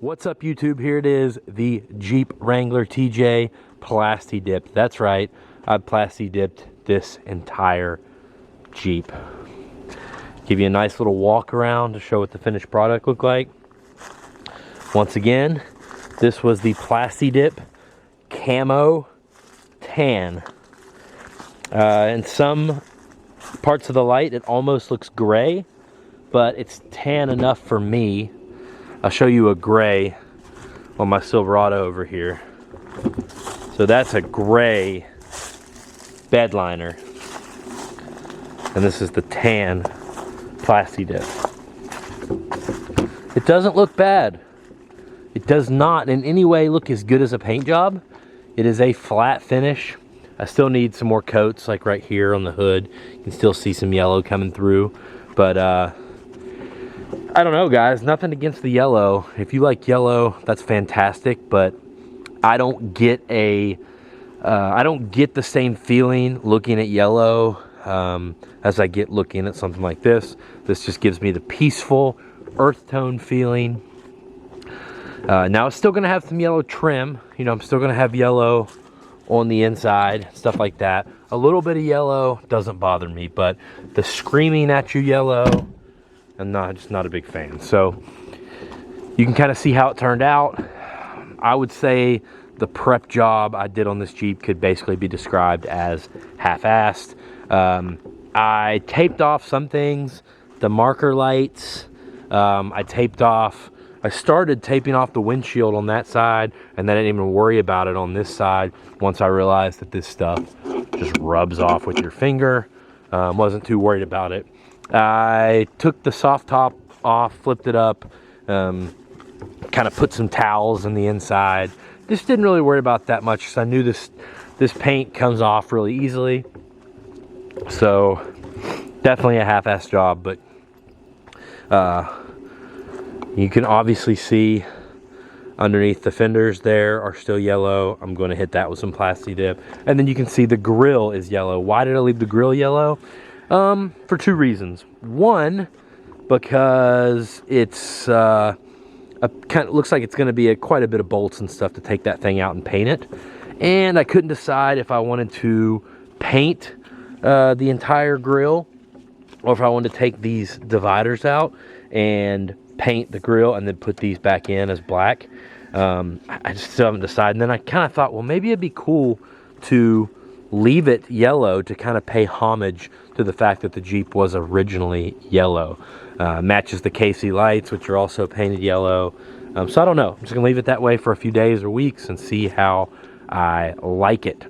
What's up, YouTube? Here it is, the Jeep Wrangler TJ PLASTI-DIPPED. That's right, I've PLASTI-DIPPED this entire Jeep. Give you a nice little walk around to show what the finished product looked like. Once again, this was the PLASTI-DIP Camo Tan. In some parts of the light, it almost looks gray, but it's tan enough for me. I'll show you a gray on my Silverado over here. So that's a gray bed liner. And this is the tan PLASTI-DIP. It doesn't look bad. It does not in any way look as good as a paint job. It is a flat finish. I still need some more coats, like right here on the hood. You can still see some yellow coming through. But I don't know, guys, nothing against the yellow. If you like yellow, that's fantastic, but I don't get the same feeling looking at yellow as I get looking at something like this. This just gives me the peaceful earth tone feeling. Now it's still gonna have some yellow trim. You know, I'm still gonna have yellow on the inside, stuff like that. A little bit of yellow doesn't bother me, but the screaming at you yellow, I'm just not a big fan. So you can kind of see how it turned out. I would say the prep job I did on this Jeep could basically be described as half-assed. I taped off some things, the marker lights. I started taping off the windshield on that side, and then I didn't even worry about it on this side once I realized that this stuff just rubs off with your finger. Wasn't too worried about it. I took the soft top off, flipped it up, kind of put some towels in the inside. Just didn't really worry about that much because I knew this paint comes off really easily. So definitely a half-ass job, but you can obviously see underneath the fenders there are still yellow. I'm going to hit that with some PLASTI-DIP. And then you can see the grill is yellow. Why did I leave the grill yellow? For two reasons. One, because it's kind of looks like it's going to be quite a bit of bolts and stuff to take that thing out and paint it. And I couldn't decide if I wanted to paint the entire grill or if I wanted to take these dividers out and paint the grill and then put these back in as black. I just still haven't decided. And then I kind of thought, well, maybe it'd be cool to leave it yellow to kind of pay homage to the fact that the Jeep was originally yellow. Matches the KC lights, which are also painted yellow. So I don't know. I'm just gonna leave it that way for a few days or weeks and see how I like it.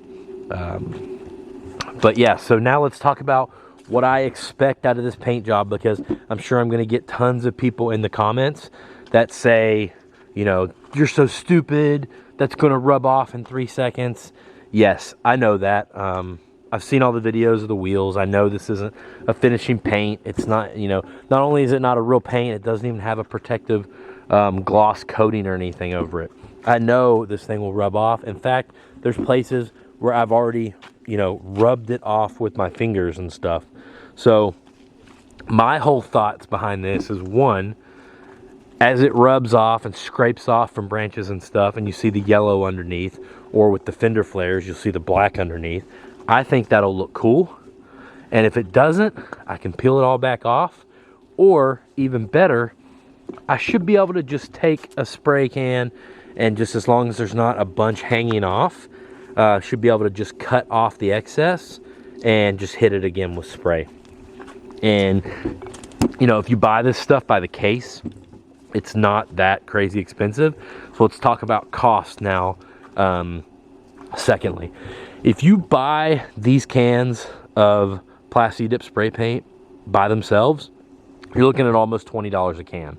But yeah, so now let's talk about what I expect out of this paint job, because I'm sure I'm gonna get tons of people in the comments that say, you know, you're so stupid, that's gonna rub off in 3 seconds. Yes, I know that. I've seen all the videos of the wheels. I know this isn't a finishing paint. It's not, you know, not only is it not a real paint, it doesn't even have a protective gloss coating or anything over it. I know this thing will rub off. In fact, there's places where I've already, you know, rubbed it off with my fingers and stuff. So my whole thoughts behind this is, one, as it rubs off and scrapes off from branches and stuff, and you see the yellow underneath, or with the fender flares, you'll see the black underneath. I think that'll look cool. And if it doesn't, I can peel it all back off. Or even better, I should be able to just take a spray can and, just as long as there's not a bunch hanging off, should be able to just cut off the excess and just hit it again with spray. And, you know, if you buy this stuff by the case, it's not that crazy expensive. So let's talk about cost now. Secondly, if you buy these cans of PLASTI-DIP spray paint by themselves, you're looking at almost $20 a can.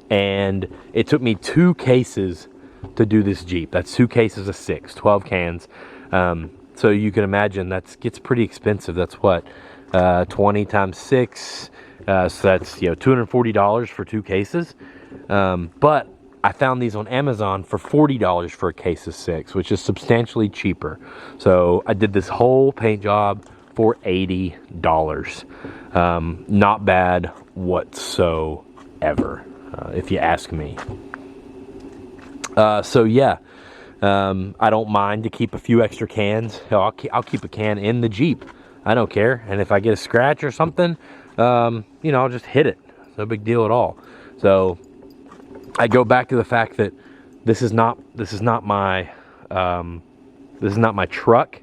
And it took me 2 cases to do this Jeep. That's 2 cases of 6, 12 cans. So you can imagine that gets pretty expensive. That's what, 20 times 6. So that's, you know, $240 for 2 cases. But I found these on Amazon for $40 for a case of 6, which is substantially cheaper. So I did this whole paint job for $80. Not bad whatsoever. if you ask me. So yeah, I don't mind to keep a few extra cans. Hell, I'll keep a can in the Jeep. I don't care. And if I get a scratch or something, you know, I'll just hit it. It's no big deal at all. So I go back to the fact that this is not my truck.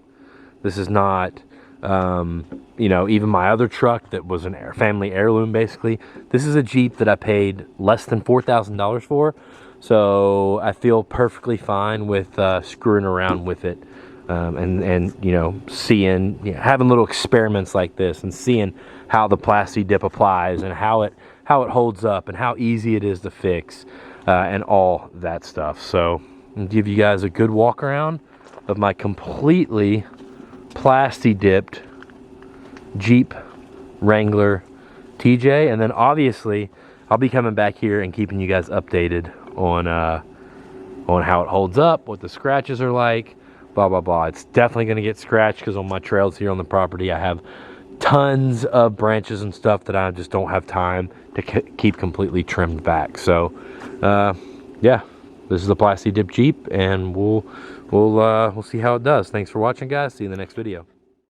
This is not, you know, even my other truck that was a family heirloom, basically. This is a Jeep that I paid less than $4,000 for. So I feel perfectly fine with screwing around with it, and you know, seeing, you know, having little experiments like this and seeing how the Plasti-Dip applies and how it holds up and how easy it is to fix, and all that stuff. So I'll give you guys a good walk around of my completely Plasti-Dipped Jeep Wrangler TJ, and then obviously I'll be coming back here and keeping you guys updated on how it holds up, what the scratches are like, blah blah blah. It's definitely going to get scratched because on my trails here on the property I have tons of branches and stuff that I just don't have time to keep completely trimmed back. So yeah, this is the Plasti-Dip Jeep, and we'll see how it does. Thanks for watching, guys. See you in the next video.